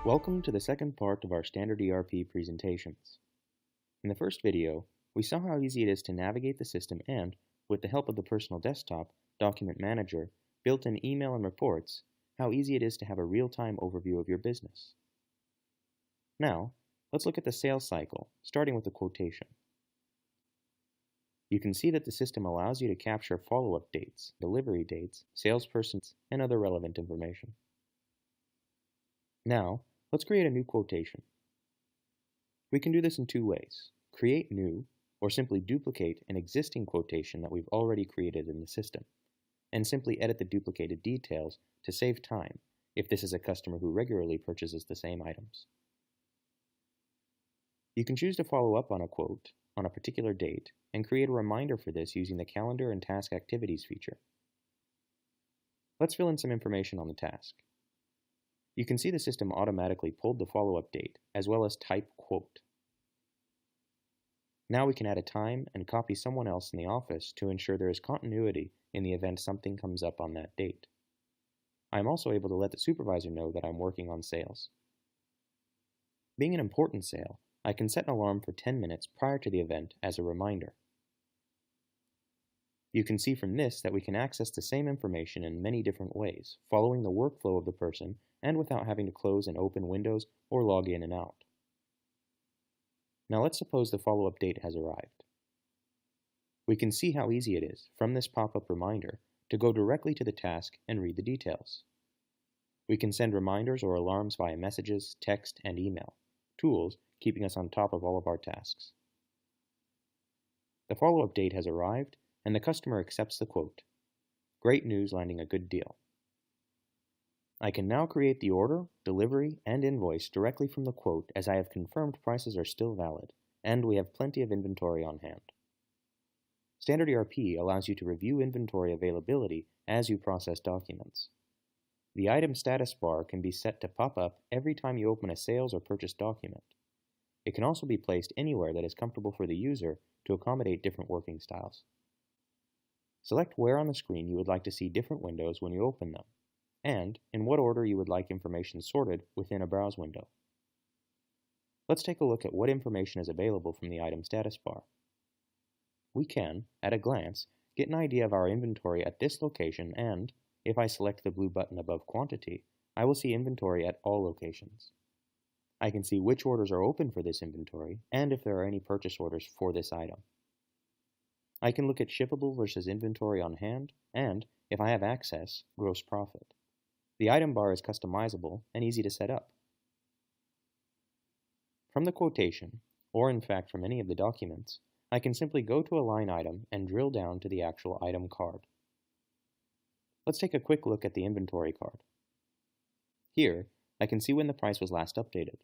Welcome to the second part of our standard ERP presentations. In the first video, we saw how easy it is to navigate the system and, with the help of the personal desktop, document manager, built-in email and reports, how easy it is to have a real-time overview of your business. Now, let's look at the sales cycle, starting with the quotation. You can see that the system allows you to capture follow-up dates, delivery dates, salespersons, and other relevant information. Now, let's create a new quotation. We can do this in two ways: create new, or simply duplicate an existing quotation that we've already created in the system, and simply edit the duplicated details to save time if this is a customer who regularly purchases the same items. You can choose to follow up on a quote on a particular date and create a reminder for this using the Calendar and Task Activities feature. Let's fill in some information on the task. You can see the system automatically pulled the follow-up date, as well as type quote. Now we can add a time and copy someone else in the office to ensure there is continuity in the event something comes up on that date. I'm also able to let the supervisor know that I'm working on sales. Being an important sale, I can set an alarm for 10 minutes prior to the event as a reminder. You can see from this that we can access the same information in many different ways, following the workflow of the person and without having to close and open windows or log in and out. Now let's suppose the follow-up date has arrived. We can see how easy it is, from this pop-up reminder, to go directly to the task and read the details. We can send reminders or alarms via messages, text, and email, tools keeping us on top of all of our tasks. The follow-up date has arrived, and the customer accepts the quote. Great news, landing a good deal. I can now create the order, delivery, and invoice directly from the quote, as I have confirmed prices are still valid, and we have plenty of inventory on hand. Standard ERP allows you to review inventory availability as you process documents. The item status bar can be set to pop up every time you open a sales or purchase document. It can also be placed anywhere that is comfortable for the user to accommodate different working styles. Select where on the screen you would like to see different windows when you open them, and in what order you would like information sorted within a browse window. Let's take a look at what information is available from the item status bar. We can, at a glance, get an idea of our inventory at this location, and, if I select the blue button above Quantity, I will see inventory at all locations. I can see which orders are open for this inventory, and if there are any purchase orders for this item. I can look at shippable versus inventory on hand, and, if I have access, gross profit. The item bar is customizable and easy to set up. From the quotation, or in fact from any of the documents, I can simply go to a line item and drill down to the actual item card. Let's take a quick look at the inventory card. Here, I can see when the price was last updated.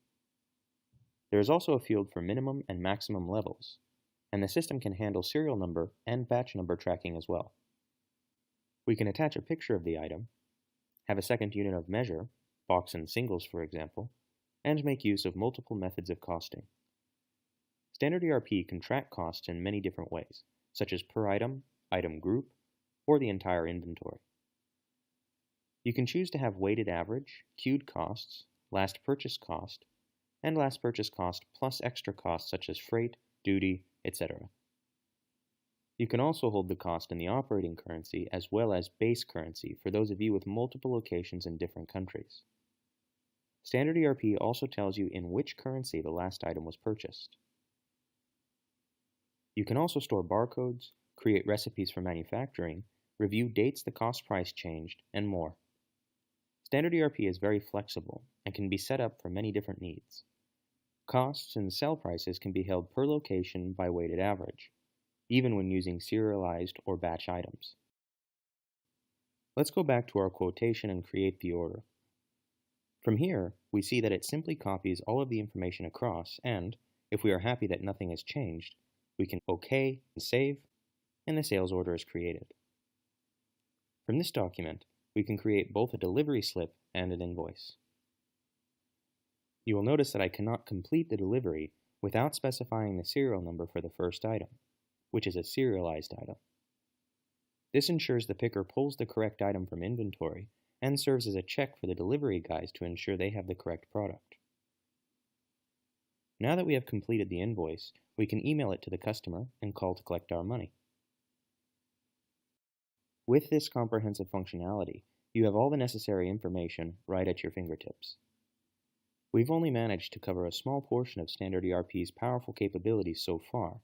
There is also a field for minimum and maximum levels, and the system can handle serial number and batch number tracking as well. We can attach a picture of the item, have a second unit of measure, box and singles for example, and make use of multiple methods of costing. Standard ERP can track costs in many different ways, such as per item, item group, or the entire inventory. You can choose to have weighted average, queued costs, last purchase cost, and last purchase cost plus extra costs such as freight, duty, etc. You can also hold the cost in the operating currency as well as base currency for those of you with multiple locations in different countries. Standard ERP also tells you in which currency the last item was purchased. You can also store barcodes, create recipes for manufacturing, review dates the cost price changed, and more. Standard ERP is very flexible and can be set up for many different needs. Costs and sell prices can be held per location by weighted average, even when using serialized or batch items. Let's go back to our quotation and create the order. From here, we see that it simply copies all of the information across, and, if we are happy that nothing has changed, we can OK and save, and the sales order is created. From this document, we can create both a delivery slip and an invoice. You will notice that I cannot complete the delivery without specifying the serial number for the first item, which is a serialized item. This ensures the picker pulls the correct item from inventory and serves as a check for the delivery guys to ensure they have the correct product. Now that we have completed the invoice, we can email it to the customer and call to collect our money. With this comprehensive functionality, you have all the necessary information right at your fingertips. We've only managed to cover a small portion of Standard ERP's powerful capabilities so far,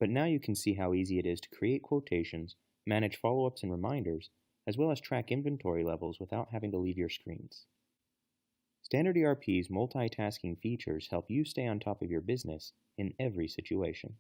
but now you can see how easy it is to create quotations, manage follow-ups and reminders, as well as track inventory levels without having to leave your screens. Standard ERP's multitasking features help you stay on top of your business in every situation.